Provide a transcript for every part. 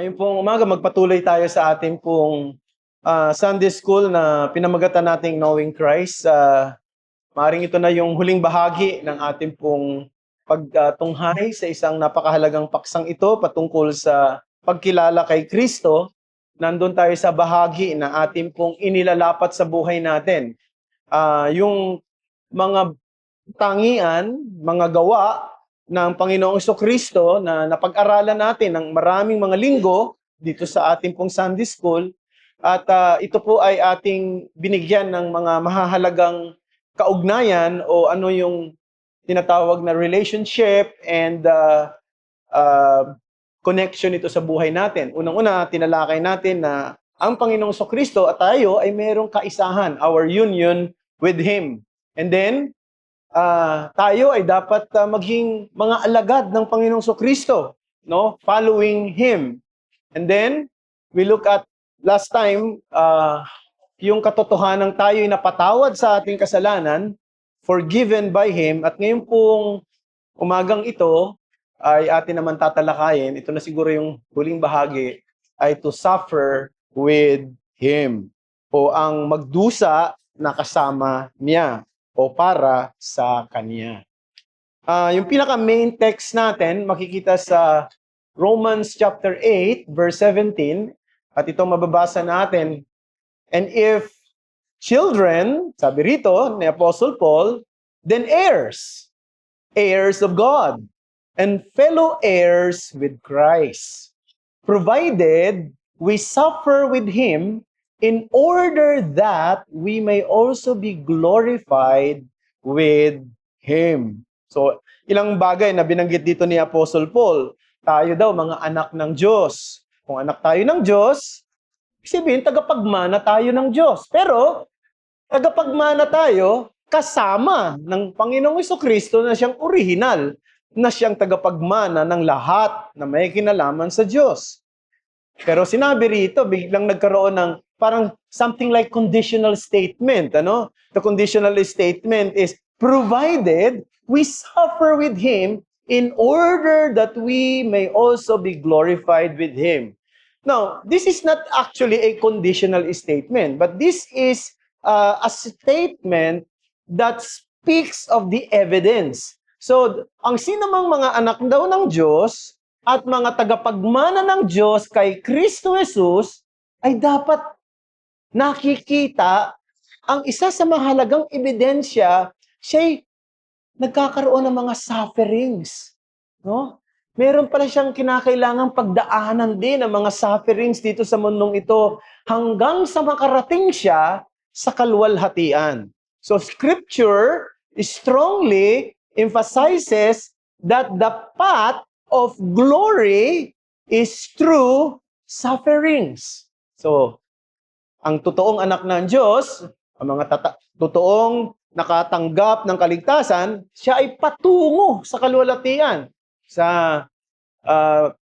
Ngayon pong umaga, magpatuloy tayo sa ating pong Sunday School na pinamagatan nating Knowing Christ. Maaaring ito na yung huling bahagi ng ating pong pagtunghay sa isang napakahalagang paksang ito patungkol sa pagkilala kay Kristo. Nandun tayo sa bahagi na ating pong inilalapat sa buhay natin. Yung mga tangian, mga gawa ng Panginoong Kristo na napag-aralan natin ng maraming mga linggo dito sa ating pong Sunday School. At ito po ay ating binigyan ng mga mahahalagang kaugnayan o ano yung tinatawag na relationship and connection ito sa buhay natin. Unang-una, tinalakay natin na ang Panginoong Kristo at tayo ay mayroong kaisahan, our union with Him. And then, tayo ay dapat maging mga alagad ng Panginoong Kristo, no? Following Him. And then, we look at last time, yung katotohanan tayo ay napatawad sa ating kasalanan, forgiven by Him, at ngayon pong umagang ito ay atin naman tatalakayin, ito na siguro yung huling bahagi, ay to suffer with Him, o ang magdusa na kasama niya, o para sa Kanya. Yung pinaka-main text natin, makikita sa Romans chapter 8, verse 17, at ito mababasa natin, and if children, sabi rito ni Apostle Paul, then heirs, heirs of God, and fellow heirs with Christ, provided we suffer with Him in order that we may also be glorified with Him. So, ilang bagay na binanggit dito ni Apostle Paul. Tayo daw, mga anak ng Diyos. Kung anak tayo ng Diyos, sabihin, tagapagmana tayo ng Diyos. Pero, tagapagmana tayo kasama ng Panginoong Kristo na siyang orihinal, na siyang tagapagmana ng lahat na may kinalaman sa Diyos. Pero sinabi rito, biglang nagkaroon ng parang something like conditional statement. Ano? The conditional statement is, provided we suffer with Him in order that we may also be glorified with Him. Now, this is not actually a conditional statement, but this is a statement that speaks of the evidence. So, ang sinamang mga anak daw ng Diyos at mga tagapagmana ng Diyos kay Kristo Jesus ay dapat nakikita ang isa sa mahalagang ebidensya, siya'y nagkakaroon ng mga sufferings. No? Meron pala siyang kinakailangang pagdaanan din ng mga sufferings dito sa mundong ito hanggang sa makarating siya sa kaluwalhatian. So Scripture strongly emphasizes that the path of glory is through sufferings. So, ang totoong anak ng Diyos, ang mga totoong nakatanggap ng kaligtasan, siya ay patungo sa kaluwalhatian. Sa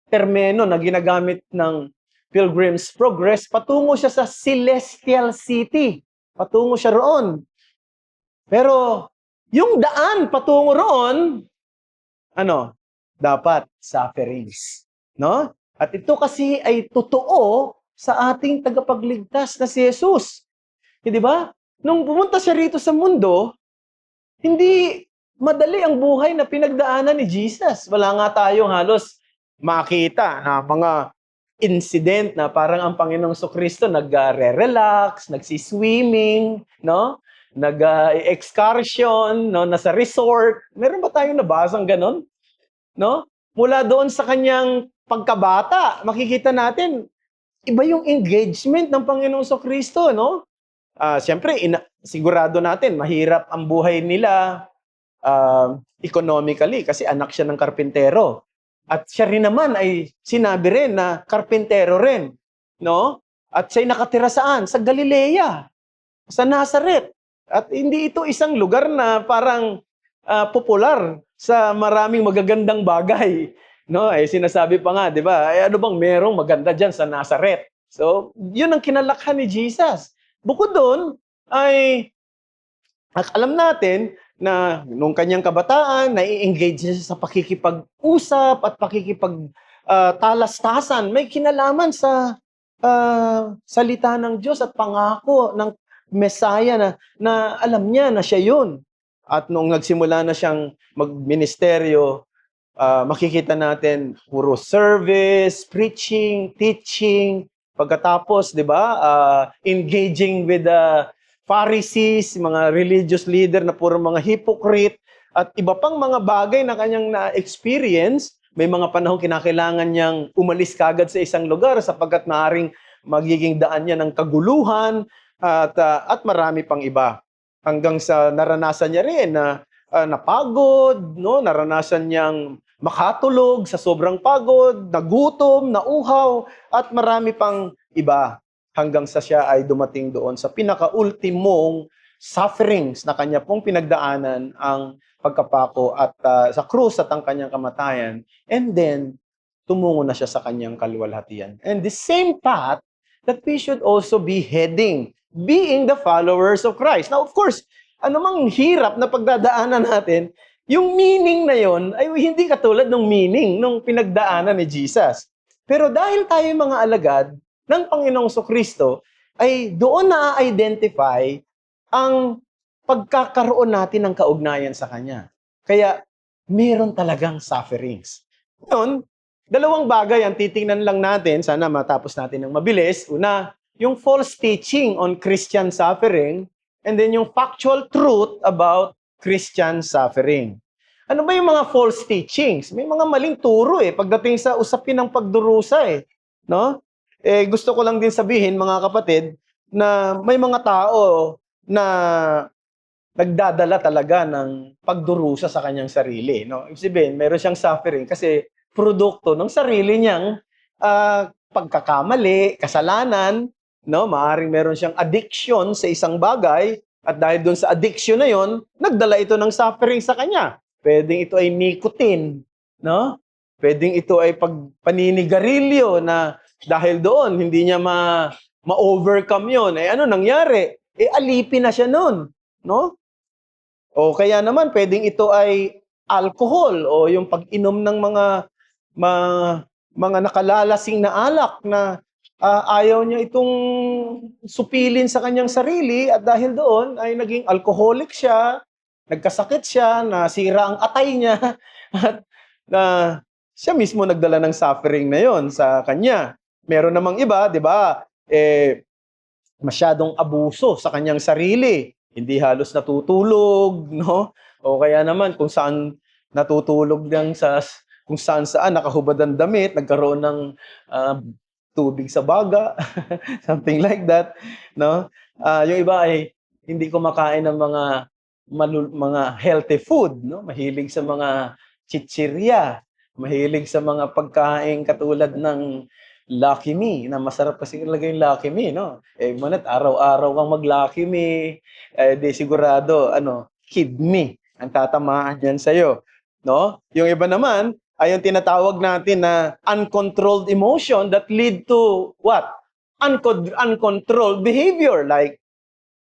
termino na ginagamit ng Pilgrim's Progress, patungo siya sa Celestial City. Patungo siya roon. Pero, yung daan patungo roon, dapat sufferings. No? At ito kasi ay totoo sa ating tagapagligtas na si Jesus. Di ba? Nung pumunta siya rito sa mundo, hindi madali ang buhay na pinagdaanan ni Jesus. Wala nga tayong halos makita na mga incident na parang ang Panginoong Kristo nag-relax, nagsiswimming, no? Nag-excursion, no? Nasa resort. Meron ba tayong nabasang ganon? No? Mula doon sa kanyang pagkabata, makikita natin, iba yung engagement ng Panginoong Kristo, no? Siyempre, sigurado natin, mahirap ang buhay nila economically kasi anak siya ng karpintero. At siya rin naman ay sinabi rin na karpintero rin, no? At siya'y nakatira saan? Sa Galilea, sa Nazareth. At hindi ito isang lugar na parang popular sa maraming magagandang bagay. No, sinasabi pa nga, 'di ba? Ano bang merong maganda diyan sa Nazareth? So, 'yun ang kinalakhan ni Jesus. Bukod doon ay alam natin na nung kanyang kabataan, nai-engage siya sa pakikipag-usap at talastasan, may kinalaman sa salita ng Diyos at pangako ng Mesaya na alam niya na siya yun. At nung nagsimula na siyang magministeryo, makikita natin puro service, preaching, teaching, pagkatapos, 'di ba, engaging with the Pharisees, mga religious leader na puro mga hypocrite at iba pang mga bagay na kanyang na-experience. May mga panahon kinakailangan niyang umalis kagad sa isang lugar sapagkat maaring magiging daan niya ng kaguluhan at marami pang iba. Hanggang sa naranasan niya rin na napagod, no? Naranasan niyang makatulog sa sobrang pagod, nagutom, nauhaw, at marami pang iba. Hanggang sa siya ay dumating doon sa pinaka-ultimong sufferings na kanya pong pinagdaanan, ang pagkapako at sa krus at ang kanyang kamatayan. And then, tumungo na siya sa kanyang kaluwalhatian. And the same path that we should also be heading, being the followers of Christ. Now, of course, anumang hirap na pagdadaanan natin, yung meaning na yon ay hindi katulad ng meaning nung pinagdaanan ni Jesus. Pero dahil tayo mga alagad ng Panginoong Kristo, ay doon na-identify ang pagkakaroon natin ng kaugnayan sa Kanya. Kaya, meron talagang sufferings. Ngayon, dalawang bagay ang titingnan lang natin, sana matapos natin ng mabilis. Una, yung false teaching on Christian suffering, and then yung factual truth about Christian suffering. Ano ba yung mga false teachings? May mga maling turo pagdating sa usapin ng pagdurusa no? Gusto ko lang din sabihin, mga kapatid, na may mga tao na nagdadala talaga ng pagdurusa sa kanyang sarili, no? Ibig sabihin, meron siyang suffering kasi produkto ng sarili niyang pagkakamali, kasalanan, no? Maaring meron siyang addiction sa isang bagay at dahil doon sa addiction na yon, nagdala ito ng suffering sa kanya. Pwedeng ito ay nicotine, no? Pwedeng ito ay paninigarilyo na dahil doon hindi niya ma-overcome yon. Ano nangyari? Alipin na siya noon, no? O kaya naman pwedeng ito ay alcohol o yung pag-inom ng mga nakalalasing na alak na ayaw niya itong supilin sa kanyang sarili at dahil doon ay naging alcoholic siya, nagkasakit siya, nasira ang atay niya at siya mismo nagdala ng suffering na yon sa kanya. Meron namang iba, 'di ba? Masyadong abuso sa kanyang sarili. Hindi halos natutulog, no? O kaya naman kung saan natutulog lang kung saan nakahubad ang damit, nagkaroon ng tubig sa baga, something like that, no? Yung iba ay hindi kumakain ng mga healthy food, no? Mahilig sa mga chichirya, mahilig sa mga pagkain katulad ng Lucky Me, na masarap kasi talaga yung Lucky Me, no? Manat, araw-araw kang mag-Lucky Me, di sigurado, kidney ang tatamaan yan sa'yo, no? Yung iba naman, ay yung tinatawag natin na uncontrolled emotion that lead to what? Uncontrolled behavior, like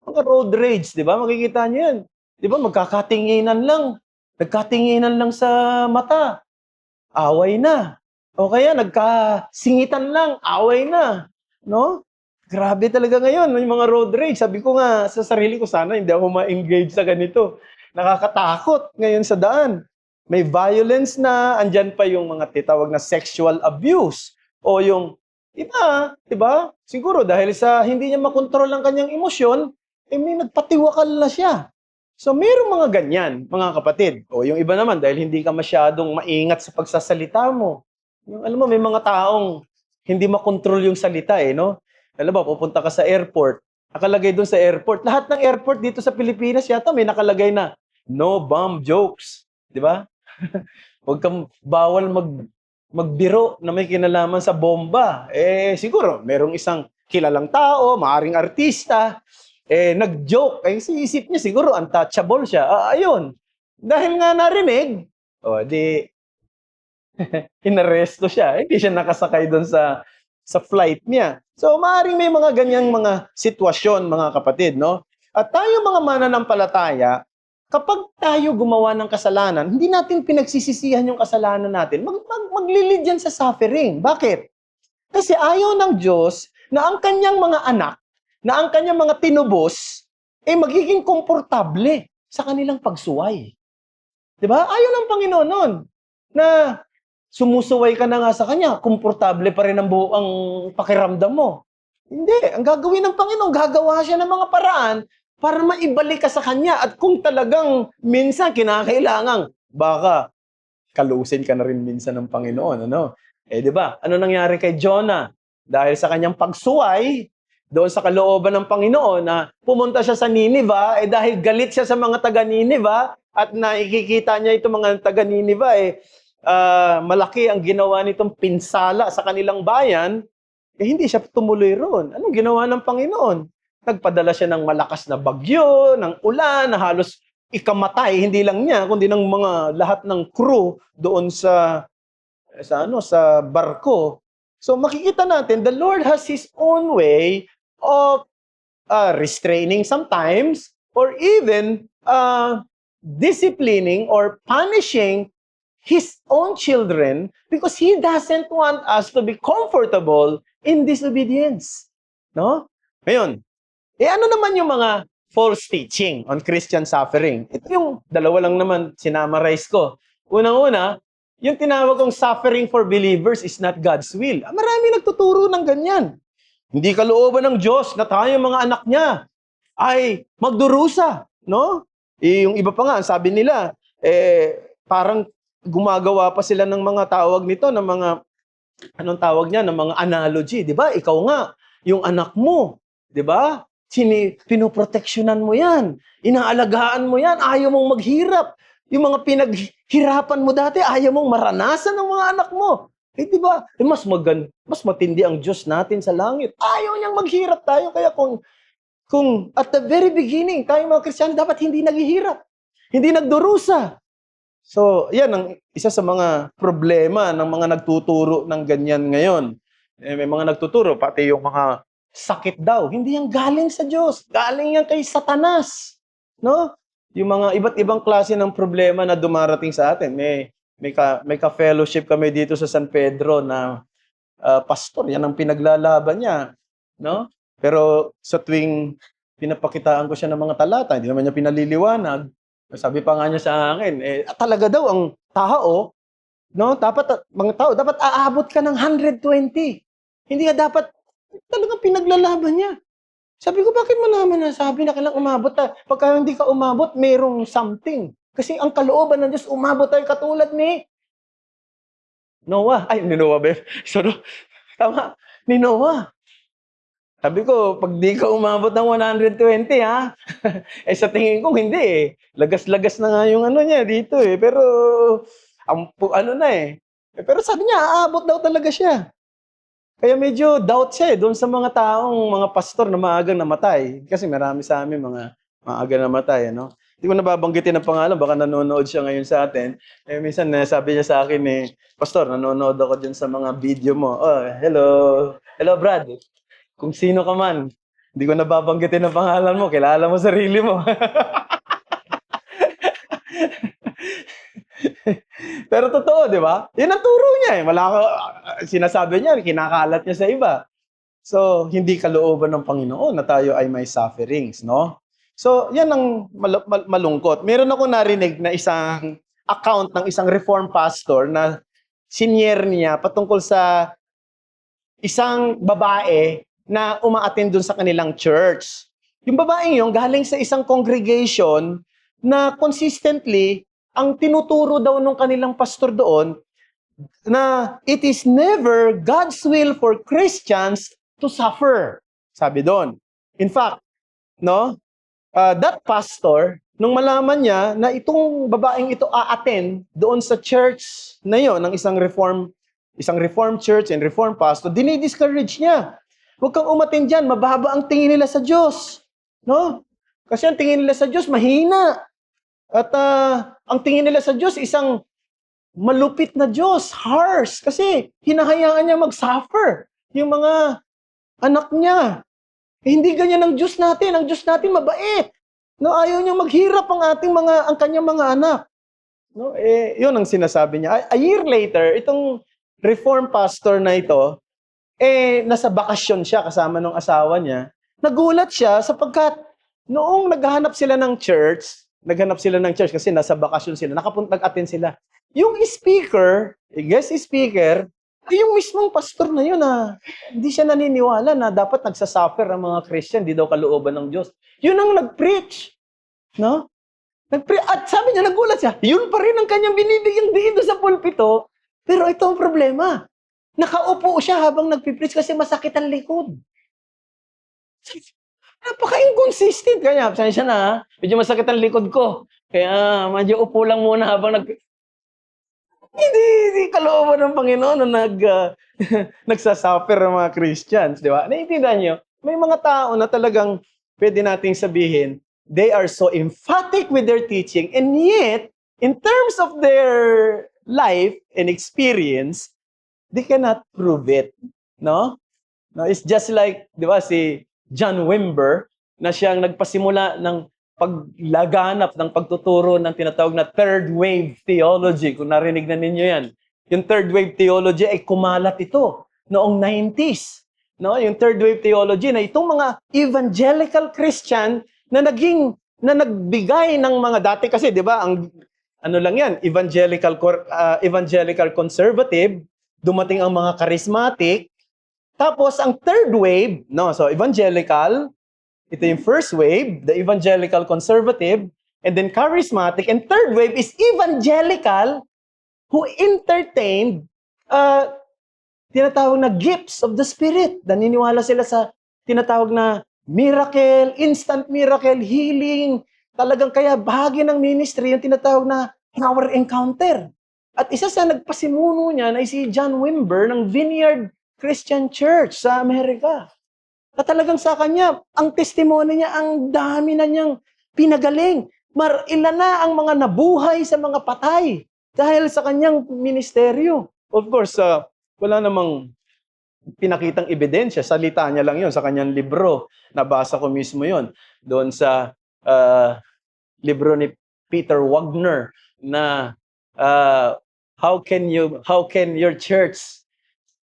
mga road rage, di ba? Makikita niyo yan. Di ba, nagkatinginan lang sa mata, away na. O kaya nagkasingitan lang, away na, no? Grabe talaga ngayon, yung mga road rage. Sabi ko nga sa sarili ko, sana hindi ako ma-engage sa ganito. Nakakatakot ngayon sa daan. May violence na, andyan pa yung mga titawag na sexual abuse. O yung iba, di ba? Siguro dahil sa hindi niya makontrol ang kanyang emosyon, may nagpatiwakal na siya. So mayroong mga ganyan, mga kapatid. O yung iba naman, dahil hindi ka masyadong maingat sa pagsasalita mo. Yung, alam mo, may mga taong hindi makontrol yung salita no? Alam mo, pupunta ka sa airport, nakalagay doon sa airport, lahat ng airport dito sa Pilipinas yata may nakalagay na, no bomb jokes. Di ba? Bawal magbiro na may kinalaman sa bomba. Siguro, merong isang kilalang tao, maaring artista, nag-joke. Isip niya siguro, untouchable siya. Ayun. Dahil nga narinig, di inaresto siya. Hindi siya nakasakay doon sa flight niya. So, maaaring may mga ganyang mga sitwasyon, mga kapatid, no? At tayo mga mananampalataya, kapag tayo gumawa ng kasalanan, hindi natin pinagsisisihan yung kasalanan natin, maglilid yan sa suffering. Bakit? Kasi ayaw ng Diyos na ang kanyang mga anak, na ang kanyang mga tinubos, magiging komportable sa kanilang pagsuway. Diba? Ayaw ng Panginoon nun, na sumusuway ka na nga sa kanya, komportable pa rin ang buong pakiramdam mo. Hindi. Ang gagawin ng Panginoon, gagawa siya ng mga paraan para maibalik ka sa kanya. At kung talagang minsan kinakailangan, baka kalusin ka na rin minsan ng Panginoon. Ano? Di ba? Ano nangyari kay Jonah? Dahil sa kanyang pagsuway, doon sa kalooban ng Panginoon na pumunta siya sa Nineveh, dahil galit siya sa mga taga-Nineveh at nakikita niya itong mga taga-Nineveh, malaki ang ginawa nitong pinsala sa kanilang bayan, hindi siya tumuloy roon. Anong ginawa ng Panginoon? Nagpadala siya ng malakas na bagyo, ng ulan, na halos ikamatay, hindi lang niya, kundi ng mga lahat ng crew doon sa barko. So makikita natin, the Lord has His own way of restraining sometimes, or even disciplining or punishing His own children because He doesn't want us to be comfortable in disobedience. No? Ngayon, ano naman yung mga false teaching on Christian suffering? Ito yung dalawa lang naman sinamarize ko. Unang-una, yung tinawag kong suffering for believers is not God's will. Marami nagtuturo ng ganyan. Hindi kalooban ng Diyos na tayo mga anak niya ay magdurusa. No? Yung iba pa nga, sabi nila, parang gumagawa pa sila ng mga tawag nito, ng mga, anong tawag niya, ng mga analogy. Di ba? Ikaw nga, yung anak mo, di ba? Pinoproteksyonan mo yan. Inaalagaan mo yan. Ayaw mong maghirap. Yung mga pinaghirapan mo dati, ayaw mong maranasan ng mga anak mo. Di ba? Mas matindi ang Diyos natin sa langit. Ayaw niyang maghirap tayo. Kaya kung at the very beginning, tayo mga Kristiyano, dapat hindi naghihirap. Hindi nagdurusa. So, yan ang isa sa mga problema ng mga nagtuturo ng ganyan ngayon. May mga nagtuturo, pati yung mga sakit daw. Hindi yan galing sa Diyos. Galing yan kay Satanas. No? Yung mga iba't ibang klase ng problema na dumarating sa atin. May ka-fellowship kami dito sa San Pedro na pastor. Yan ang pinaglalaban niya. No? Pero sa tuwing pinapakitaan ko siya ng mga talata, hindi naman niya pinaliliwanag. Sabi pa nga niya sa akin, talaga daw ang tao, no? Mga tao, dapat aabot ka ng 120. Hindi ka dapat, talagang pinaglalaban niya. Sabi ko, bakit mo naman nasabi na kailangang umabot tayo? Pagka hindi ka umabot, mayroong something. Kasi ang kalooban ng Diyos, umabot tayo katulad ni Noah. Ay, ni Noah ba? Sorry. Tama, ni Noah. Sabi ko, pag di ka umabot ng 120, ha? Sa tingin ko, hindi Lagas-lagas na nga yung ano niya dito Pero, Pero sabi niya, aabot daw talaga siya. Kaya medyo doubt siya doon sa mga taong, mga pastor na maagang namatay. Kasi marami sa amin mga maagang namatay, no? Hindi ko nababanggitin ang pangalan, baka nanonood siya ngayon sa atin. Minsan sabi niya sa akin, Pastor, nanonood ako dyan sa mga video mo. Oh, hello. Hello, Brad. Kung sino ka man, hindi ko nababanggitin ang pangalan mo, kilala mo sarili mo. Pero totoo, di ba? Yun ang turo niya sinasabi niya, kinakalat niya sa iba. So, hindi kalooban ng Panginoon na tayo ay may sufferings, no? So, yan ang malungkot. Meron ako narinig na isang account ng isang reform pastor na senior niya patungkol sa isang babae na uma-attend dun sa kanilang church. Yung babaeng yun, galing sa isang congregation na consistently, ang tinuturo daw nung kanilang pastor doon, na it is never God's will for Christians to suffer. Sabi doon. In fact, no, that pastor, nung malaman niya na itong babaeng ito a-attend doon sa church na yon ng isang reform church and reform pastor, dinidiscourage niya. Huwag kang umattend dyan, mababa ang tingin nila sa Diyos. No? Kasi ang tingin nila sa Diyos, mahina. At ang tingin nila sa Diyos, isang malupit na Diyos, harsh. Kasi hinahayaan niya mag-suffer yung mga anak niya. Hindi ganyan ang Diyos natin. Ang Diyos natin mabait. No, ayaw niyang maghirap ang kanyang mga anak. No, yun ang sinasabi niya. A year later, itong reform pastor na ito, nasa bakasyon siya kasama ng asawa niya. Nagulat siya sapagkat noong naghanap sila ng church kasi nasa bakasyon sila, nag-attend sila. Yung speaker, guest speaker, ay yung mismong pastor na yun hindi siya naniniwala na dapat nagsasuffer ang mga Christian, di daw kalooban ng Diyos. Yun ang nag-preach. No? At sabi niya, nagulat siya, yun pa rin ang kanyang binibigyang diin doon sa pulpito. Pero ito ang problema. Nakaupo siya habang nagpipreach kasi masakit ang likod. Napaka-inconsistent. Kaya, pasensya na, medyo masakit ang likod ko. Kaya, medyo upo lang muna habang Hindi kalooban ng Panginoon na nagsasuffer ang mga Christians, di ba? Naiintindihan niyo? May mga tao na talagang pwede nating sabihin, they are so emphatic with their teaching, and yet, in terms of their life and experience, they cannot prove it. No? No, it's just like, di ba, si John Wimber, na siyang nagpasimula ng paglaganap ng pagtuturo ng tinatawag na third wave theology. Kung narinig na ninyo yan. Yung third wave theology ay kumalat ito noong 90s. No? Yung third wave theology na itong mga evangelical Christian na nagbigay ng mga dati kasi, di ba, ang ano lang yan, evangelical conservative, dumating ang mga charismatic, tapos ang third wave, no, so evangelical, ito yung first wave, the evangelical conservative, and then charismatic, and third wave is evangelical who entertained tinatawag na gifts of the Spirit. Naniniwala sila sa tinatawag na miracle, instant miracle, healing. Talagang kaya bahagi ng ministry yung tinatawag na power encounter. At isa sa nagpasimuno niya ay si John Wimber ng Vineyard Christian Church sa Amerika. At talagang sa kanya, ang testimony niya, ang dami na niyang pinagaling. Ilan na ang mga nabuhay sa mga patay dahil sa kanyang ministeryo. Of course, wala namang pinakitang ebidensya. Salita niya lang yun sa kanyang libro. Nabasa ko mismo yun. Doon sa libro ni Peter Wagner na how can your church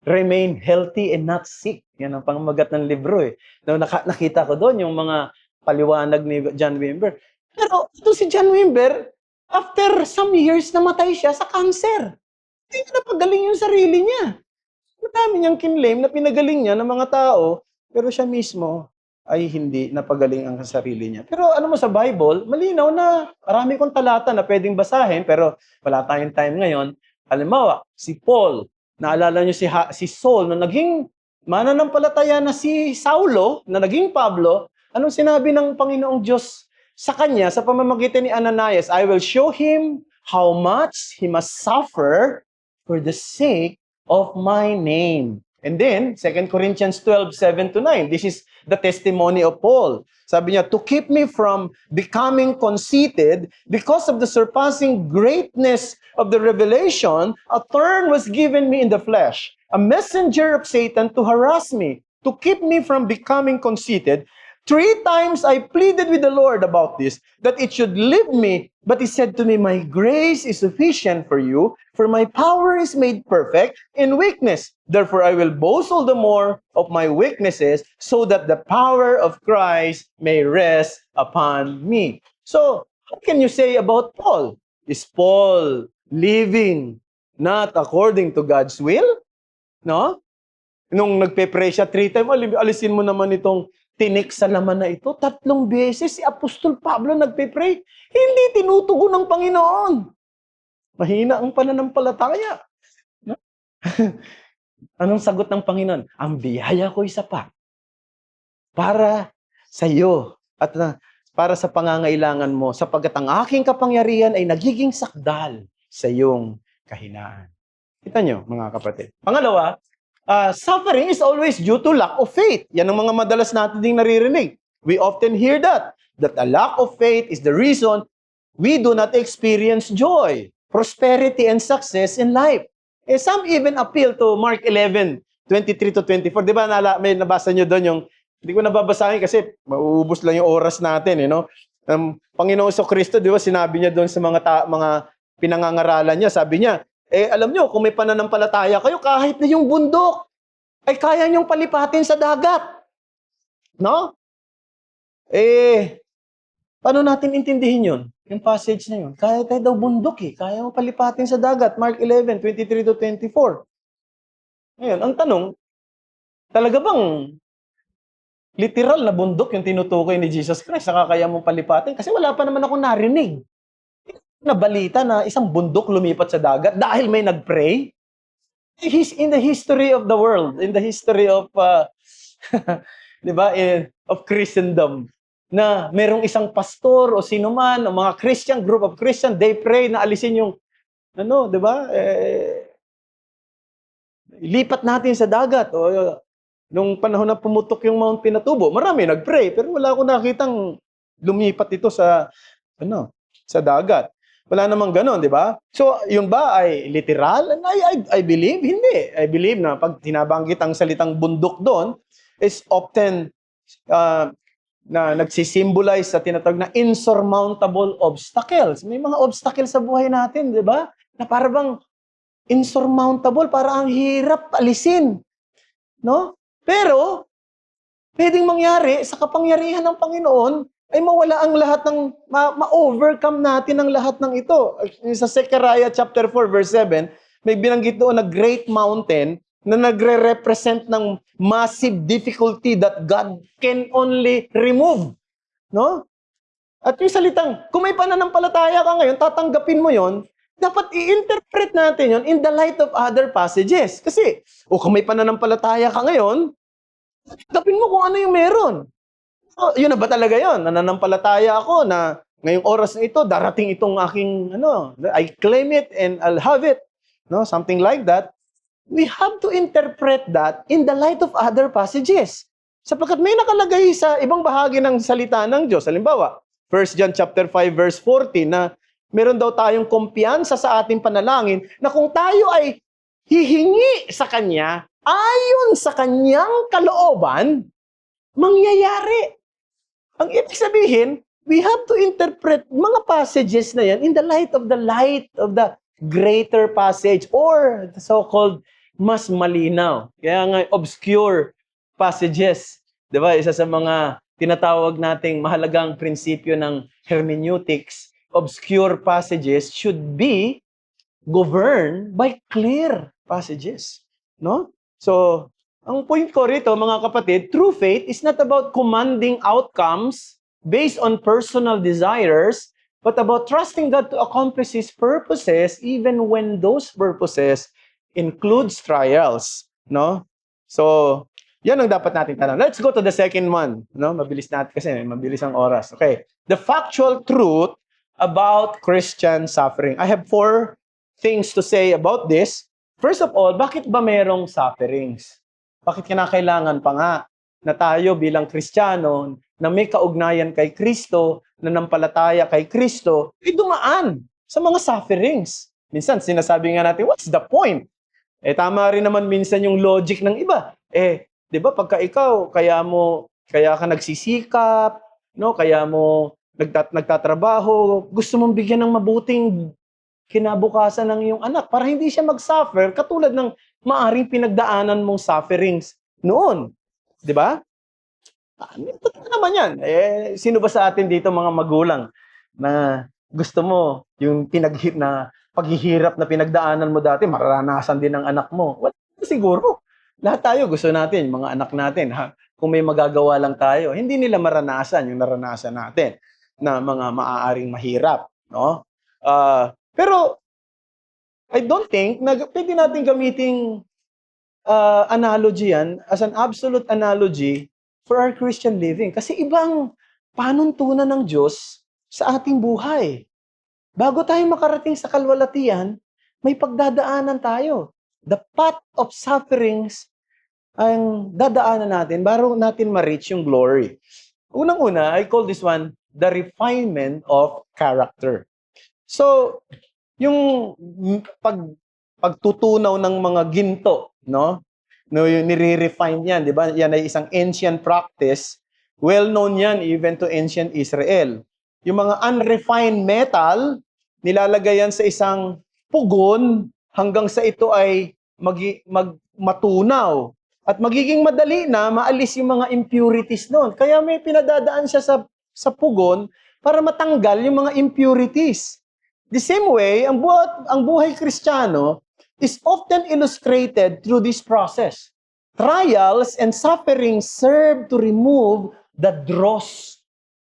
remain healthy and not sick? Yan ang pangmagat ng libro eh. Nakita ko doon yung mga paliwanag ni John Wimber. Pero ito si John Wimber, after some years, namatay siya sa cancer. Hindi niya napagaling yung sarili niya. Madami niyang kinlaim na pinagaling niya ng mga tao, pero siya mismo ay hindi napagaling ang sarili niya. Pero ano mo sa Bible, malinaw na marami kong talata na pwedeng basahin, pero wala tayong time ngayon. Halimbawa, si Paul, naalala niyo si Saul na naging mananampalataya na si Saulo, na naging Pablo, anong sinabi ng Panginoong Diyos sa kanya sa pamamagitan ni Ananias? I will show him how much he must suffer for the sake of my name. And then, 2 Corinthians 12:7-9, this is the testimony of Paul. Sabi niya, to keep me from becoming conceited, because of the surpassing greatness of the revelation, a thorn was given me in the flesh, a messenger of Satan to harass me, to keep me from becoming conceited. 3 times I pleaded with the Lord about this, that it should leave me. But he said to me, my grace is sufficient for you, for my power is made perfect in weakness. Therefore I will boast all the more of my weaknesses, so that the power of Christ may rest upon me. So, what can you say about Paul? Is Paul living not according to God's will? No? Nung nagpe-pray siya 3 times, alisin mo naman itong tinik sa laman na ito. 3 beses si Apostol Pablo nagpe-pray. Hindi tinutugon ng Panginoon. Mahina ang pananampalataya. No? Anong sagot ng Panginoon? Ang biyaya ko'y sapat para sa iyo at para sa pangangailangan mo, sapagkat ang aking kapangyarihan ay nagiging sakdal sa iyong kahinaan. Kita nyo, mga kapatid. Pangalawa, suffering is always due to lack of faith. Yan ang mga madalas natin ding naririnig. We often hear that a lack of faith is the reason we do not experience joy, prosperity, and success in life. Some even appeal to Mark 11:23-24. Di ba may nabasa nyo doon yung, hindi ko nababasahin kasi mauubos lang yung oras natin, Panginoong Kristo, di ba, sinabi niya doon sa mga pinangangaralan niya, sabi niya, alam niyo, kung may pananampalataya kayo, kahit na yung bundok, ay kaya niyong palipatin sa dagat. No? Paano natin intindihin yun? Yung passage na yun. Kaya tayo daw bundok kaya mo palipatin sa dagat. Mark 11:23-24. Ngayon, ang tanong, talaga bang literal na bundok yung tinutukoy ni Jesus Christ na kaya mong palipatin? Kasi wala pa naman akong narinig na balita na isang bundok lumipat sa dagat dahil may nag-pray. In the history of the world, in the history of, di ba, of Christendom, na merong isang pastor o sino man, o mga Christian, group of Christian, they pray na alisin yung, di ba, lipat natin sa dagat. O, nung panahon na pumutok yung Mount Pinatubo, marami nag-pray, pero wala akong nakitang lumipat ito sa dagat. Wala namang gano'n, di ba? So, yun ba ay literal? I believe, hindi. I believe na pag tinabanggit ang salitang bundok doon, is often na nagsisimbolize sa tinatawag na insurmountable obstacles. May mga obstacles sa buhay natin, di ba? Na para bang insurmountable, para ang hirap alisin. No? Pero, pwedeng mangyari sa kapangyarihan ng Panginoon ay mawala ang lahat ng, ma-overcome natin ang lahat ng ito. Sa Zechariah chapter 4 verse 7, may binanggit doon na great mountain na nagre-represent ng massive difficulty that God can only remove. No? At yung salitang, kung may pananampalataya ka ngayon, tatanggapin mo yon, dapat i-interpret natin yon in the light of other passages. Kasi, kung may pananampalataya ka ngayon, tatanggapin mo kung ano yung meron. So, yun na ba talaga yon? Nananampalataya ako na ngayong oras na ito, darating itong aking, I claim it and I'll have it. No? Something like that. We have to interpret that in the light of other passages. Sapagkat may nakalagay sa ibang bahagi ng salita ng Diyos. Halimbawa, 1 John chapter 5 verse 14 na meron daw tayong kumpiyansa sa ating panalangin na kung tayo ay hihingi sa Kanya ayon sa Kanyang kalooban, mangyayari. Ang ibig sabihin, we have to interpret mga passages na yan in the light of the greater passage or the so-called mas malinaw. Kaya nga, obscure passages. Di ba? Isa sa mga tinatawag nating mahalagang prinsipyo ng hermeneutics, obscure passages should be governed by clear passages. No? So, ang point ko rito, mga kapatid, true faith is not about commanding outcomes based on personal desires, but about trusting God to accomplish His purposes even when those purposes includes trials. No? So, yan ang dapat natin tanong. Let's go to the second one. No? Mabilis natin kasi mabilis ang oras. Okay. The factual truth about Christian suffering. I have 4 things to say about this. First of all, bakit ba merong sufferings? Bakit kinakailangan pa nga na tayo bilang Kristiyano na may kaugnayan kay Kristo, na nampalataya kay Kristo, dumaan sa mga sufferings? Minsan, sinasabi nga natin, what's the point? Tama rin naman minsan yung logic ng iba. Di ba, pagka ikaw, kaya ka nagsisikap, no? Kaya mo nagtatrabaho, gusto mong bigyan ng mabuting kinabukasan ng iyong anak para hindi siya mag-suffer katulad ng maaring pinagdaanan mong sufferings noon. Di ba? Totoo naman yan. Sino ba sa atin dito mga magulang na gusto mo yung paghihirap na pinagdaanan mo dati, mararanasan din ng anak mo? Wala siguro. Lahat tayo gusto natin, mga anak natin, kung may magagawa lang tayo, hindi nila maranasan yung naranasan natin na mga maaaring mahirap. No? Pero, I don't think na pwede natin gamitin analogy yan as an absolute analogy for our Christian living. Kasi ibang panuntunan ng Diyos sa ating buhay. Bago tayo makarating sa kalwalatian, may pagdadaanan tayo. The path of sufferings ang dadaanan natin bago natin ma-reach yung glory. Unang-una, I call this one the refinement of character. So, yung pagtutunaw ng mga ginto, no? Yung nire-refine yan, di ba? Yan ay isang ancient practice. Well known yan even to ancient Israel. Yung mga unrefined metal, nilalagay yan sa isang pugon hanggang sa ito ay matunaw. At magiging madali na maalis yung mga impurities noon. Kaya may pinadadaan siya sa pugon para matanggal yung mga impurities. The same way, ang buhay Kristiyano is often illustrated through this process. Trials and suffering serve to remove the dross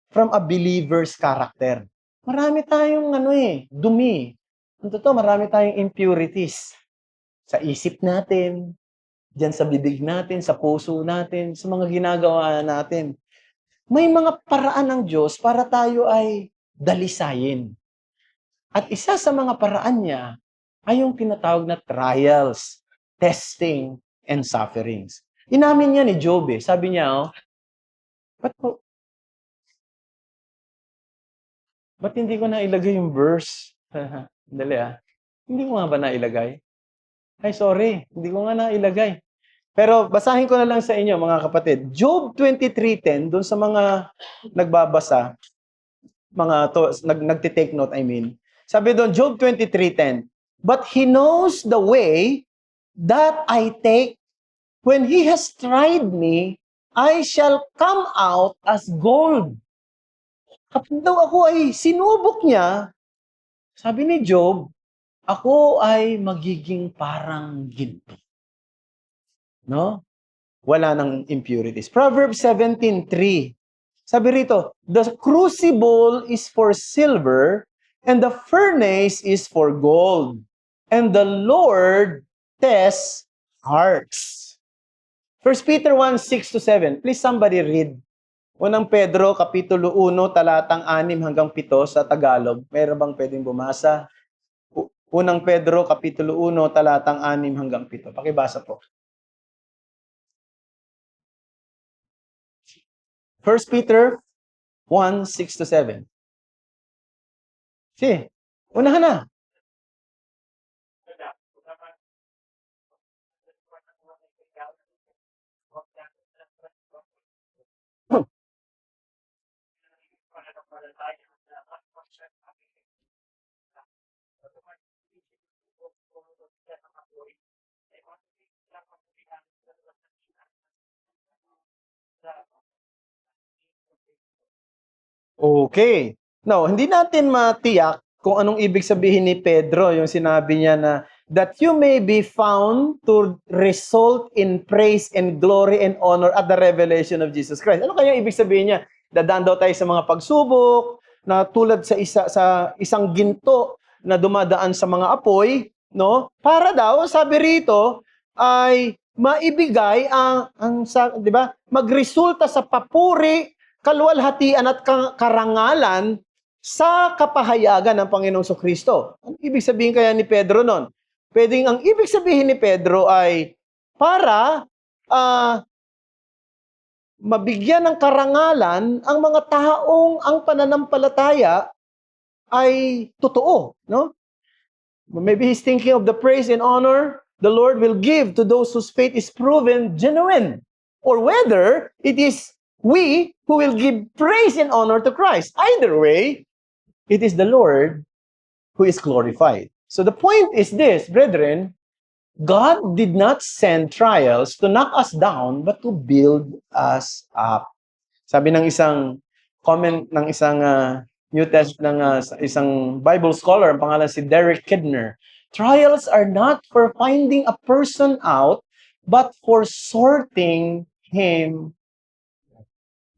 from a believer's character. Marami tayong dumi. Ang totoo, marami tayong impurities sa isip natin, diyan sa bibig natin, sa puso natin, sa mga ginagawa natin. May mga paraan ng Diyos para tayo ay dalisayin. At isa sa mga paraan niya ay yung tinatawag na trials, testing, and sufferings. Inamin niya ni Job eh. Sabi niya, ba't hindi ko nailagay yung verse? Dali Hindi ko nga ba nailagay? Ay, sorry. Hindi ko nga nailagay. Pero basahin ko na lang sa inyo, mga kapatid. Job 23:10, doon sa mga nagbabasa, nagtitake note, I mean. Sabi doon, Job 23:10, but He knows the way that I take. When He has tried me, I shall come out as gold. Kapag daw ako ay sinubok niya, sabi ni Job, ako ay magiging parang ginto. No? Wala nang impurities. Proverbs 17:3. Sabi rito, the crucible is for silver, and the furnace is for gold, and the Lord tests hearts. 1 Peter 1:6-7. Please somebody read. Unang Pedro, Kapitulo 1, talatang 6 hanggang 7 sa Tagalog. Meron bang pwedeng bumasa? Unang Pedro, Kapitulo 1, talatang 6 hanggang 7. Pakibasa po. 1 Peter 1:6-7. Sige, unahan na. Okay. Now, hindi natin matiyak kung anong ibig sabihin ni Pedro, yung sinabi niya na that you may be found to result in praise and glory and honor at the revelation of Jesus Christ. Ano kaya ibig sabihin niya? Dadaan daw tayo sa mga pagsubok, na tulad sa isang ginto na dumadaan sa mga apoy, no? Para daw, sabi rito, ay maibigay di ba? Magresulta sa papuri, kaluwalhatian at karangalan sa kapahayagan ng Panginoong Kristo. Ang ibig sabihin kaya ni Pedro nun? Ang ibig sabihin ni Pedro ay para mabigyan ng karangalan ang mga taong ang pananampalataya ay totoo, no? Maybe he's thinking of the praise and honor the Lord will give to those whose faith is proven genuine, or whether it is we who will give praise and honor to Christ. Either way, it is the Lord who is glorified. So the point is this, brethren, God did not send trials to knock us down, but to build us up. Sabi ng isang comment ng isang New Testament ng isang Bible scholar, ang pangalan si Derek Kidner, trials are not for finding a person out, but for sorting him.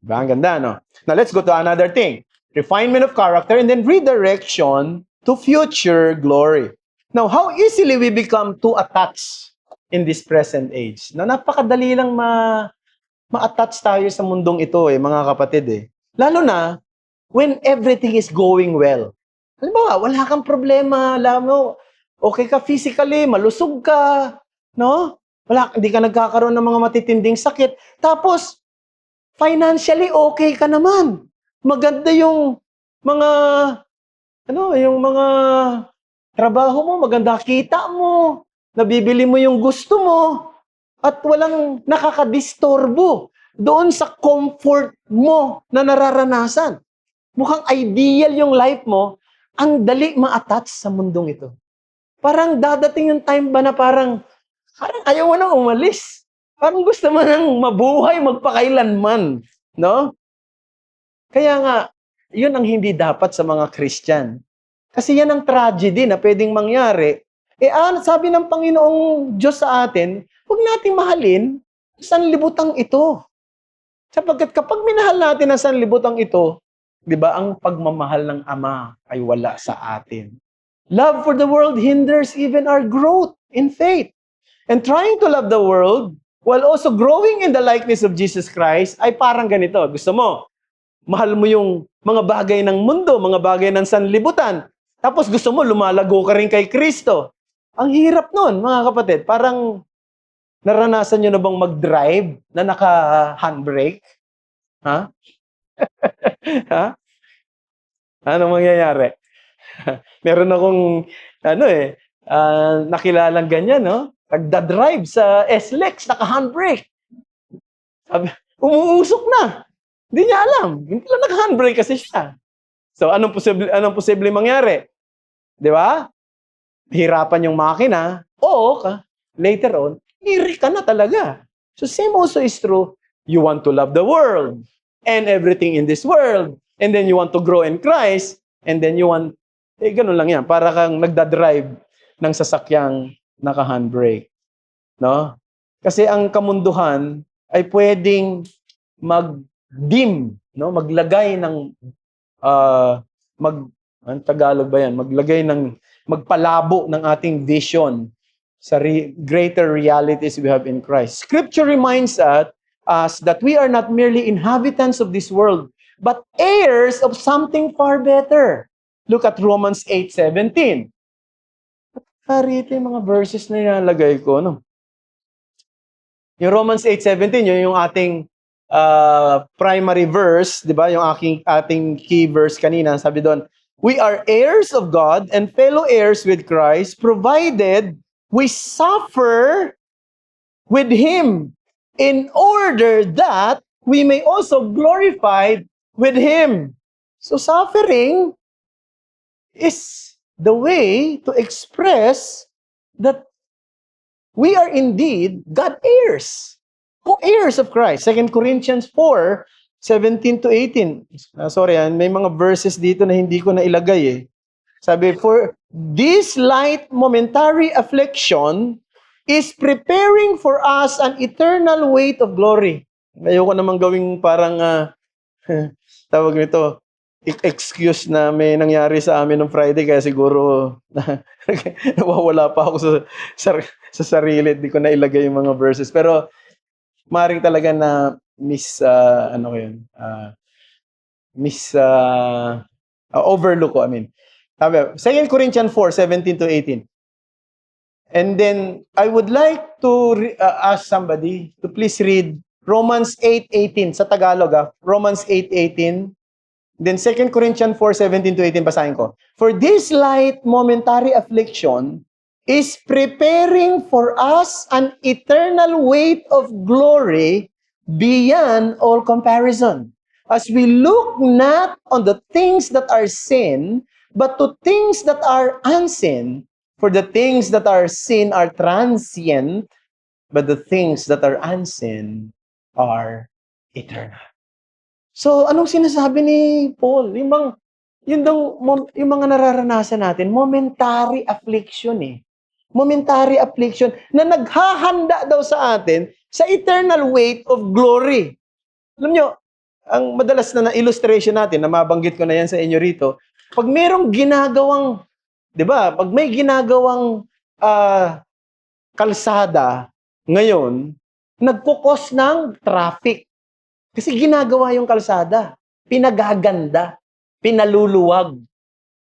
Ang ganda, no? Now, let's go to another thing. Refinement of character and then redirection to future glory. Now, how easily we become too attached in this present age? Na napakadali lang ma-attach tayo sa mundong ito, mga kapatid, Lalo na, when everything is going well. Halimbawa, wala kang problema, alam mo, okay ka physically, malusog ka, no? Hindi ka nagkakaroon ng mga matitinding sakit. Tapos, financially, okay ka naman. Maganda yung mga, yung mga trabaho mo, maganda kita mo, nabibili mo yung gusto mo, at walang nakakadisturbo doon sa comfort mo na nararanasan. mukhang ideal yung life mo, ang dali ma-attach sa mundong ito. Parang dadating yung time ba na parang ayaw mo nang umalis. Parang gusto mo nang mabuhay magpakailanman. No? Kaya nga, yun ang hindi dapat sa mga Christian. Kasi yan ang tragedy na pwedeng mangyari. Sabi ng Panginoong Diyos sa atin, huwag nating mahalin ang sanlibutang ito. Sapagkat kapag minahal natin ang sanlibutang ito, di ba, ang pagmamahal ng Ama ay wala sa atin. Love for the world hinders even our growth in faith. And trying to love the world while also growing in the likeness of Jesus Christ ay parang ganito. Gusto mo, mahal mo yung mga bagay ng mundo, mga bagay ng sanlibutan. Tapos gusto mo, lumalago ka rin kay Kristo. Ang hirap nun, mga kapatid. Parang naranasan nyo na bang mag-drive na naka-handbrake? Ha? Ha? Ano mangyayari? Meron akong, nakilalang ganyan, no? Nagda-drive sa SLEX, naka-handbrake. Umuusok na. Hindi niya alam. Hindi lang naka-handbrake kasi siya. So, anong posible mangyari? Di ba? Hirapan yung makina. O, later on, iri ka na talaga. So, same also is true. You want to love the world and everything in this world. And then you want to grow in Christ. And then you want, ganun lang yan. Para kang nagda-drive ng sasakyang naka-handbrake. No? Kasi ang kamunduhan ay pwedeng mag-dim, no? Maglagay ng ang Tagalog ba yan? Magpalabo ng ating vision sa greater realities we have in Christ. Scripture reminds us that we are not merely inhabitants of this world, but heirs of something far better. Look at Romans 8:17. Rito yung mga verses na nilalagay ko, no? Yung Romans 8:17, yun yung ating primary verse, di ba? Yung ating key verse kanina, sabi doon, we are heirs of God and fellow heirs with Christ, provided we suffer with Him in order that we may also glorify with Him. So suffering is the way to express that we are indeed God heirs. Co-heirs of Christ. 2 Corinthians 4:17-18. Sorry, may mga verses dito na hindi ko na ilagay eh. Sabi, for this light momentary affliction is preparing for us an eternal weight of glory. Ayoko namang gawing parang, tawag nito, excuse na may nangyari sa amin ng Friday, kaya siguro nawawala pa ako sa sarili. Di ko na ilagay yung mga verses. Pero, maring talaga na overlook ko, 2 Corinthians 4:17-18. And then, I would like to ask somebody to please read Romans 8:18 sa Tagalog, Romans 8:18. Then 2 Corinthians 4:17-18, basahin ko. For this light momentary affliction is preparing for us an eternal weight of glory beyond all comparison. As we look not on the things that are seen, but to things that are unseen. For the things that are seen are transient, but the things that are unseen are eternal. So, anong sinasabi ni Paul? Yung mga nararanasan natin, momentary affliction eh. Momentary affliction na naghahanda daw sa atin sa eternal weight of glory. Alam nyo, ang madalas na illustration natin, na mabanggit ko na yan sa inyo rito, pag merong ginagawang, di ba, pag may ginagawang kalsada ngayon, nagkukos ng traffic. Kasi ginagawa yung kalsada, pinagaganda, pinaluluwag.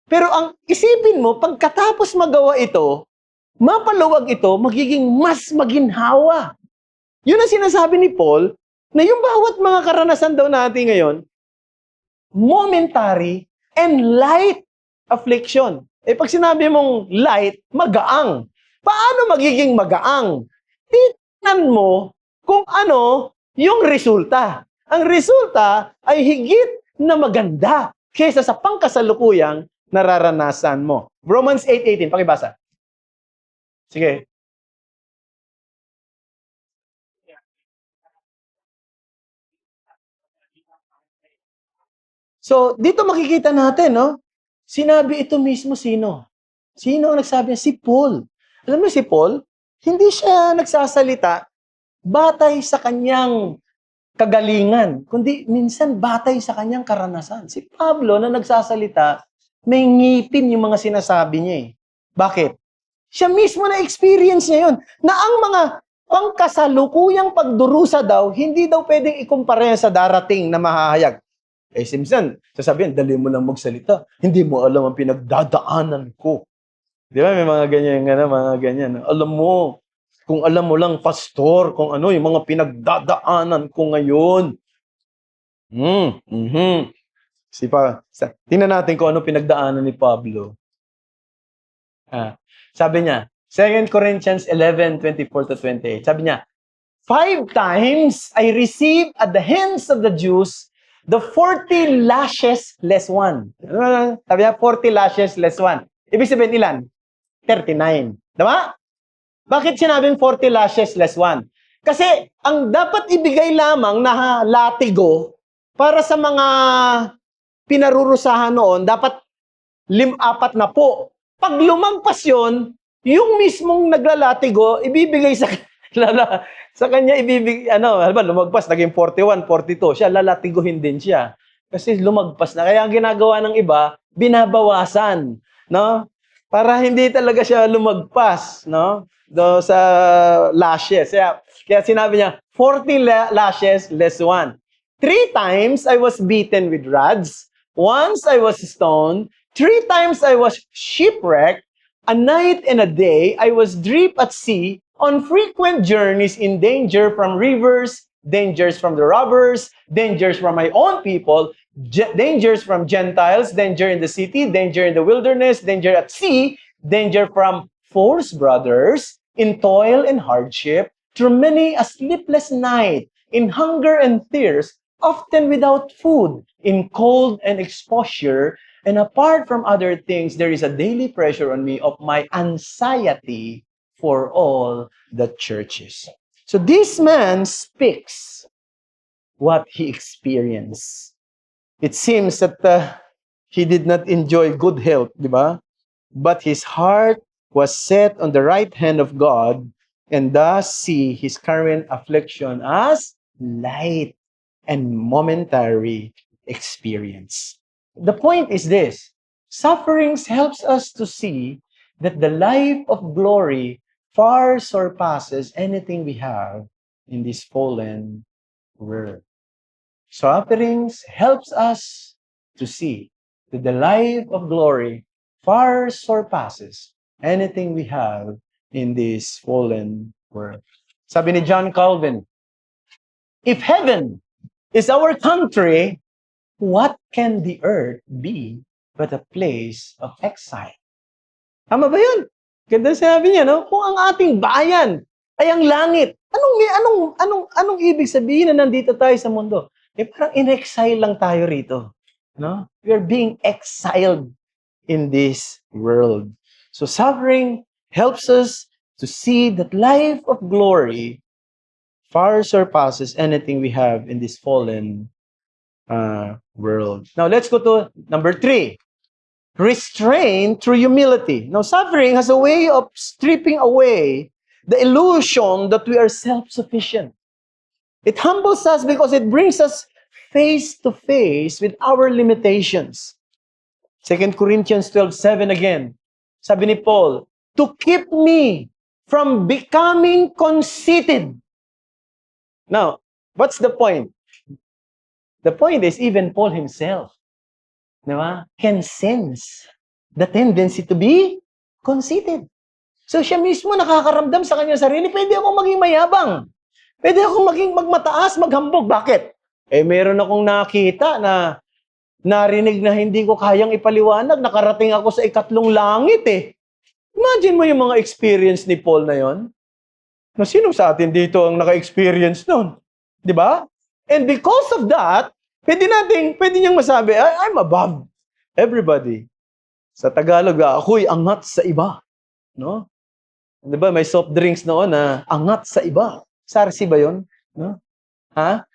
Pero ang isipin mo, pagkatapos magawa ito, mapaluwag ito, magiging mas maginhawa. Yun ang sinasabi ni Paul, na yung bawat mga karanasan daw natin ngayon, momentary and light affliction. Pag sinabi mong light, magaang. Paano magiging magaang? Tignan mo kung ano yung resulta. Ang resulta ay higit na maganda. kaysa sa pangkasalukuyang nararanasan mo. Romans 8:18, pakibasa. Sige. So, dito makikita natin, no? Sinabi ito mismo sino? Sino ang nagsabi? Si Paul. Alam mo si Paul, hindi siya nagsasalita batay sa kanyang kagalingan, kundi minsan batay sa kanyang karanasan. Si Pablo na nagsasalita, may ngipin yung mga sinasabi niya eh. Bakit? Siya mismo na experience niya yun, na ang mga pangkasalukuyang pagdurusa daw, hindi daw pwedeng ikumpara yan sa darating na mahahayag. Eh, Simpson, sasabihin, dali mo lang magsalita. Hindi mo alam ang pinagdadaanan ko. Di ba? May mga ganyan, mga ganyan. Alam mo, kung alam mo lang, pastor, kung ano, yung mga pinagdadaanan ko ngayon. Tingnan natin kung ano pinagdaanan ni Pablo. Sabi niya, 2 Corinthians 11:24-28. Sabi niya, 5 times I received at the hands of the Jews the 40 lashes less 1. Sabi niya, 40 lashes less 1. Ibig sabihin ilan? 39. Tama? Bakit sinabing 40 lashes less 1? Kasi ang dapat ibigay lamang na latigo para sa mga pinarurusahan noon, dapat 4 na po. Pag lumampas yun, yung mismong naglalatigo, ibibigay sa kanya, lumagpas, naging 41, 42, siya, lalatiguhin din siya. Kasi lumagpas na. Kaya ang ginagawa ng iba, binabawasan, no? Para hindi talaga siya lumagpas, no? Sa lashes. Kaya sinabi niya, 40 lashes less 1. 3 times I was beaten with rods. Once I was stoned. 3 times I was shipwrecked. A night and a day I was adrift at sea, on frequent journeys, in danger from rivers, dangers from the robbers, dangers from my own people, dangers from Gentiles, danger in the city, danger in the wilderness, danger at sea, danger from false brothers, in toil and hardship, through many a sleepless night, in hunger and thirst, often without food, in cold and exposure, and apart from other things, there is a daily pressure on me of my anxiety for all the churches. So this man speaks what he experienced. It seems that he did not enjoy good health, di ba? But his heart was set on the right hand of God, and thus see his current affliction as light and momentary experience. The point is this: sufferings helps us to see that the life of glory far surpasses anything we have in this fallen world. Sufferings helps us to see that the life of glory far surpasses anything we have in this fallen world. Sabi ni John Calvin, if heaven is our country, what can the earth be but a place of exile? Tama ba yun? Ganda sabi niya, no? Kung ang ating bayan ay ang langit, anong ibig sabihin na nandito tayo sa mundo? Eh parang in-exile lang tayo rito, no? We are being exiled in this world. So suffering helps us to see that life of glory far surpasses anything we have in this fallen world. Now let's go to number 3. Restraint through humility. Now, suffering has a way of stripping away the illusion that we are self-sufficient. It humbles us because it brings us face to face with our limitations. 2 Corinthians 12:7 again. Sabi ni Paul, to keep me from becoming conceited. Now, what's the point? The point is even Paul himself, diba, can sense the tendency to be conceited. So siya mismo nakakaramdam sa kanyang sarili, pwede akong maging mayabang. Pwede akong maging magmataas, maghambog. Bakit? Eh, meron akong nakita na narinig na hindi ko kayang ipaliwanag. Nakarating ako sa 3 langit eh. Imagine mo yung mga experience ni Paul na yon. Na sino sa atin dito ang naka-experience nun? Di ba? And because of that, Pwede niyang masabi, I'm above everybody. Sa Tagalog, ako'y angat sa iba. No? Di ba, may soft drinks noon na angat sa iba. Sarsi ba yun? No? Ha?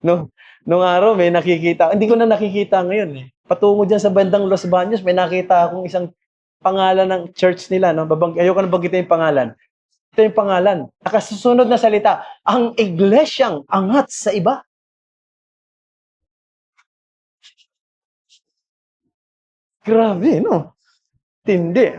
no, nung araw, may nakikita. Hindi ko na nakikita ngayon eh. Patungo dyan sa bandang Los Baños, may nakita akong isang pangalan ng church nila. No? Ayoko na banggitin yung pangalan. Ito yung pangalan. Nakasusunod na salita, ang iglesyang angat sa iba. Grabe, no? Tindi.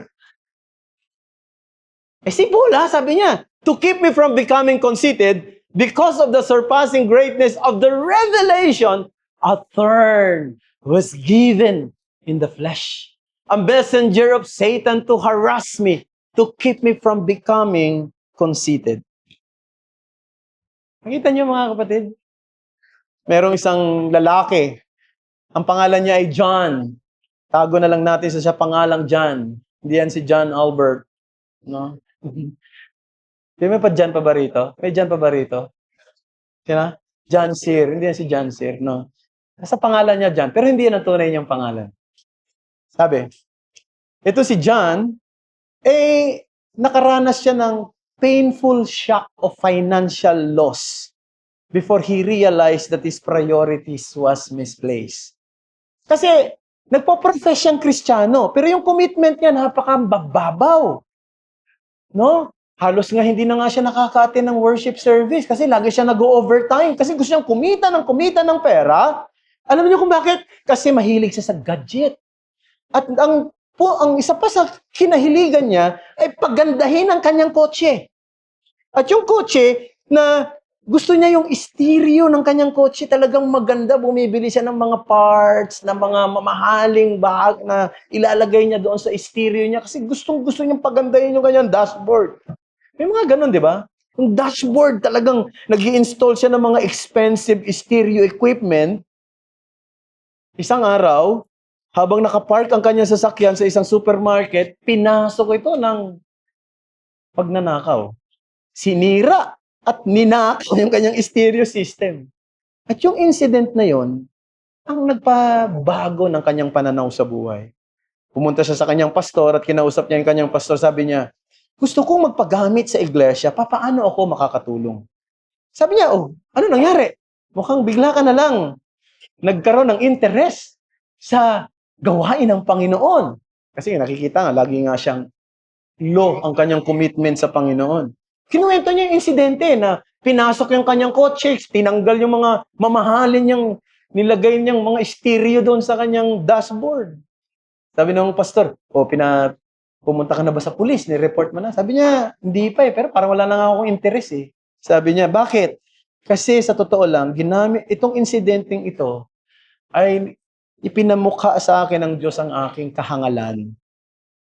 Si Paul, sabi niya, to keep me from becoming conceited, because of the surpassing greatness of the revelation, a thorn was given in the flesh. A messenger of Satan to harass me, to keep me from becoming conceited. Nakita niyo mga kapatid? Merong isang lalaki. Ang pangalan niya ay John. Tago na lang natin sa pangalang John. Hindi yan si John Albert. No? May pa John pa ba rito? May John pa ba rito? Sina? John Sear. Hindi yan si John Sear. No? Nasa pangalan niya John. Pero hindi yan ang tunay niyang pangalan. Sabi, ito si John, nakaranas siya ng painful shock of financial loss before he realized that his priorities was misplaced. Kasi, nagpo-profess siyang Kristiyano, pero yung commitment niya napakababaw. No? Halos nga hindi na nga siya nakaka-attend ng worship service kasi lagi siya nag-overtime kasi gusto niyang kumita ng pera. Alam niyo kung bakit? Kasi mahilig siya sa gadget. At ang isa pa sa kinahiligan niya ay pagandahin ang kanyang kotse. At yung kotse na gusto niya yung stereo ng kanyang kotse talagang maganda. Bumibili siya ng mga parts, ng mga mamahaling bahag na ilalagay niya doon sa stereo niya kasi gustong-gusto niyang pagandahin yung kanyang dashboard. May mga ganun, di ba? Yung dashboard talagang nag-i-install siya ng mga expensive stereo equipment. Isang araw, habang nakapark ang kanyang sasakyan sa isang supermarket, pinasok ito ng pagnanakaw. Sinira at ninakaw yung kanyang stereo system. At yung incident na yon ang nagpabago ng kanyang pananaw sa buhay. Pumunta siya sa kanyang pastor at kinausap niya yung kanyang pastor. Sabi niya, gusto kong magpagamit sa iglesia, paano ako makakatulong? Sabi niya, ano nangyari? Mukhang bigla ka na lang nagkaroon ng interest sa gawain ng Panginoon. Kasi nakikita nga, lagi nga siyang low ang kanyang commitment sa Panginoon. Kinuwento niya yung insidente na pinasok yung kanyang kotse, tinanggal yung mga mamahalin niyang, nilagay niyang mga stereo doon sa kanyang dashboard. Sabi ng pastor, pumunta ka na ba sa pulis? Ni-report mo na? Sabi niya, hindi pa pero parang wala na nga akong interest eh. Sabi niya, bakit? Kasi sa totoo lang, itong insidenteng ito ay ipinamukha sa akin ng Diyos ang aking kahangalan.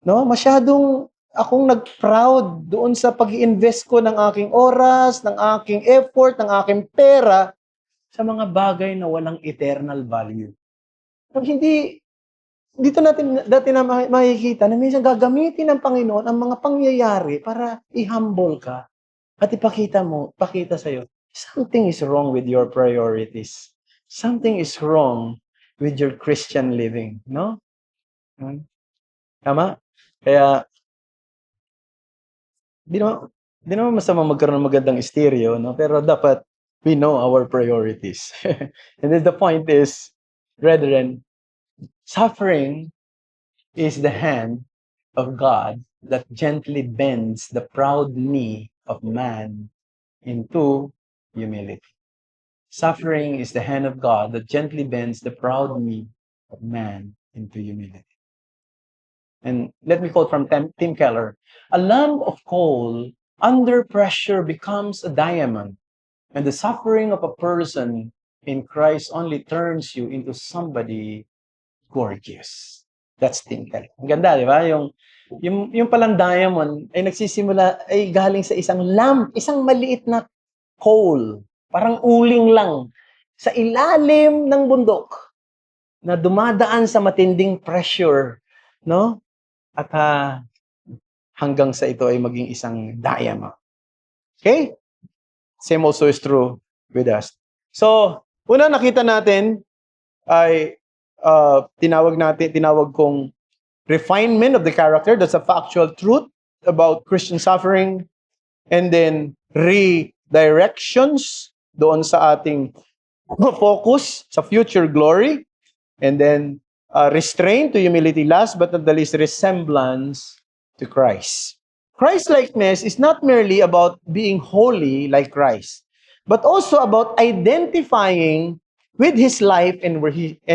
No? Masyadong akong nag-proud doon sa pag-i-invest ko ng aking oras, ng aking effort, ng aking pera sa mga bagay na walang eternal value. Dito natin dati na makikita na minsan gagamitin ng Panginoon ang mga pangyayari para i-humble ka at ipakita sa'yo, something is wrong with your priorities. Something is wrong with your Christian living. No? Tama? Kaya, di naman masama magkaroon ng magandang stereo, no? Pero dapat we know our priorities. And then the point is, brethren, suffering is the hand of God that gently bends the proud knee of man into humility. Suffering is the hand of God that gently bends the proud knee of man into humility. And let me quote from Tim Keller, a lump of coal under pressure becomes a diamond, and the suffering of a person in Christ only turns you into somebody gorgeous. That's Tim Keller. Ang ganda, di ba? Yung palang diamond ay ay galing sa isang lump, isang maliit na coal, parang uling lang, sa ilalim ng bundok na dumadaan sa matinding pressure, no? At hanggang sa ito ay maging isang diamond. Okay? Same also is true with us. So, una nakita natin ay tinawag kong refinement of the character. That's a factual truth about Christian suffering. And then, redirections doon sa ating focus sa future glory. And then, restraint to humility. Last but not the least, resemblance to Christ. Christ-likeness is not merely about being holy like Christ, but also about identifying with His life and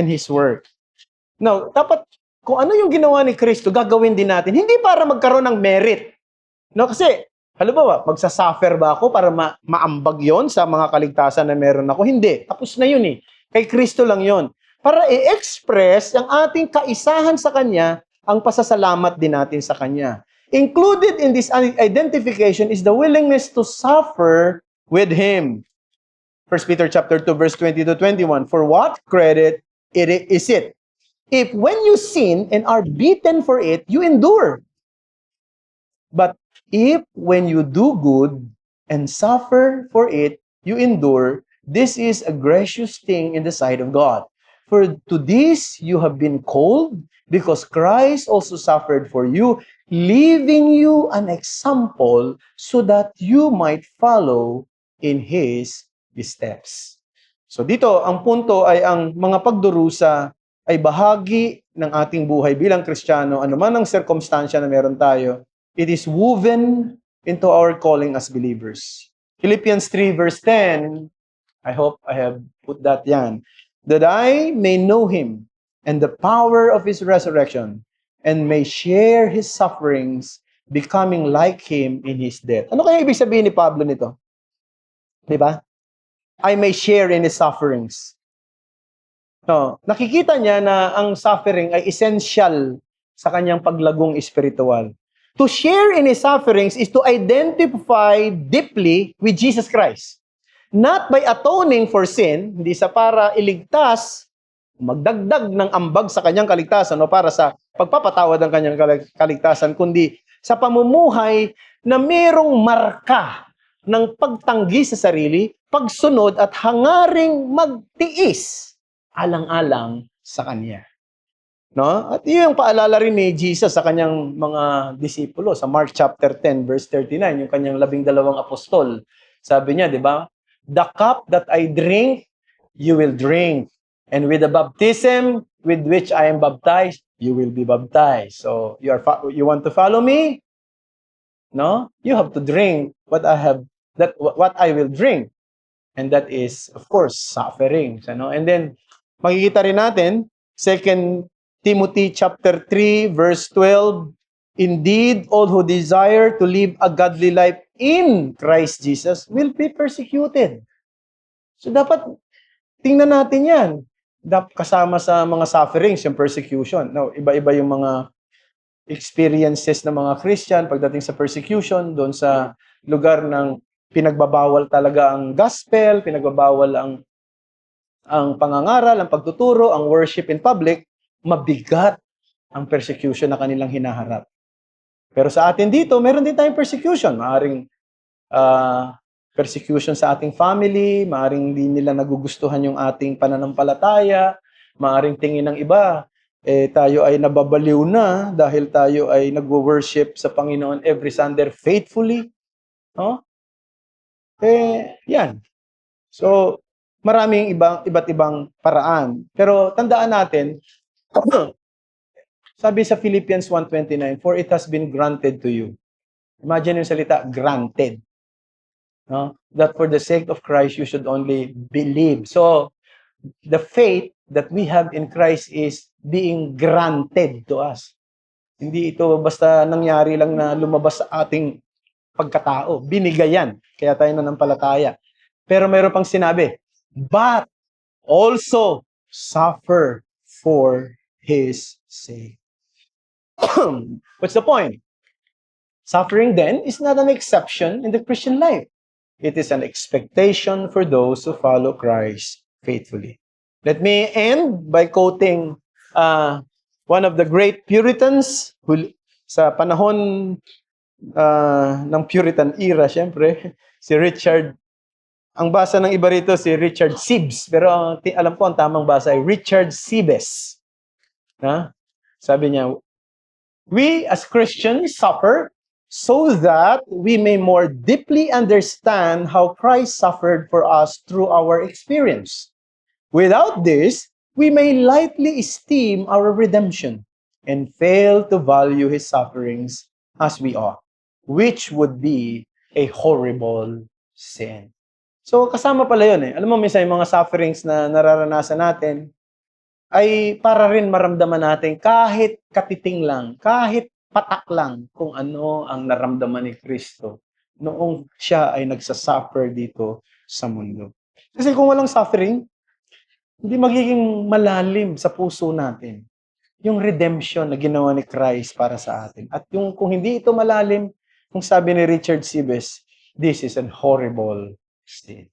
His work. Now, dapat kung ano yung ginawa ni Kristo, gagawin din natin. Hindi para magkaroon ng merit. No, kasi, halimbawa, magsasuffer ba ako para maambag yon sa mga kaligtasan na meron ako? Hindi. Tapos na yun eh. Kay Kristo lang yon. Para i-express ang ating kaisahan sa Kanya, ang pasasalamat din natin sa Kanya. Included in this identification is the willingness to suffer with Him. 1 Peter chapter 2, verse 20 to 21. For what credit is it? If when you sin and are beaten for it, you endure. But if when you do good and suffer for it, you endure, this is a gracious thing in the sight of God. For to this you have been called, because Christ also suffered for you, leaving you an example so that you might follow in His steps. So dito, ang punto ay ang mga pagdurusa ay bahagi ng ating buhay bilang Kristiyano, anuman ang sirkumstansya na meron tayo. It is woven into our calling as believers. Philippians 3 verse 10, I hope I have put that yan. That I may know Him and the power of His resurrection and may share His sufferings, becoming like Him in His death. Ano kaya ibig sabihin ni Pablo nito? Diba? I may share in His sufferings. No, nakikita niya na ang suffering ay essential sa kanyang paglagong espiritual. To share in His sufferings is to identify deeply with Jesus Christ. Not by atoning for sin, hindi sa para iligtas, magdagdag ng ambag sa kanyang kaligtasan o para sa pagpapatawad ng kanyang kaligtasan, kundi sa pamumuhay na mayroong marka ng pagtanggi sa sarili, pagsunod at hangaring magtiis alang-alang sa Kanya. No? At yun yung paalala rin ni Jesus sa kanyang mga disipulo sa Mark chapter 10 verse 39, yung kanyang 12 apostol. Sabi niya, di ba? The cup that I drink, you will drink. And with the baptism with which I am baptized, you will be baptized. So, you want to follow me? No? You have to drink what I will drink. And that is, of course, suffering. Ano? And then, makikita rin natin, 2 Timothy chapter 3, verse 12, indeed, all who desire to live a godly life in Christ Jesus will be persecuted. So, dapat tingnan natin yan. Kasama sa mga sufferings, yung persecution. No, iba-iba yung mga experiences ng mga Christian pagdating sa persecution, doon sa lugar ng pinagbabawal talaga ang gospel, pinagbabawal ang pangangaral, ang pagtuturo, ang worship in public, mabigat ang persecution na kanilang hinaharap. Pero sa atin dito, meron din tayong persecution. Maaring persecution sa ating family, maaring hindi nila nagugustuhan yung ating pananampalataya, maaring tingin ng iba, tayo ay nababaliw na dahil tayo ay nagwo-worship sa Panginoon every Sunday faithfully. No? Yan. So, maraming iba't ibang paraan. Pero tandaan natin, sabi sa Philippians 1:29, for it has been granted to you. Imagine yung salita, granted. No? That for the sake of Christ, you should only believe. So, the faith that we have in Christ is being granted to us. Hindi ito basta nangyari lang na lumabas sa ating pagkatao. Binigayan. Kaya tayo nanampalataya. Pero mayroon pang sinabi, but also suffer for His sake. What's the point? Suffering then is not an exception in the Christian life. It is an expectation for those who follow Christ faithfully. Let me end by quoting one of the great Puritans who sa panahon ng Puritan era, syempre, si Richard Ang basa ng iba rito si Richard Sibbes, pero alam ko ang tamang basa ay Richard Sibbes. Sabi niya, we as Christians suffer so that we may more deeply understand how Christ suffered for us through our experience. Without this, we may lightly esteem our redemption and fail to value His sufferings as we ought, which would be a horrible sin. So, kasama pala yun eh. Alam mo, minsan yung mga sufferings na nararanasan natin, ay para rin maramdaman natin kahit katiting lang, kahit patak lang kung ano ang naramdaman ni Kristo noong siya ay nagsasuffer dito sa mundo. Kasi kung walang suffering, hindi magiging malalim sa puso natin yung redemption na ginawa ni Christ para sa atin. At yung kung hindi ito malalim, kung sabi ni Richard Sibbes, this is an horrible sin.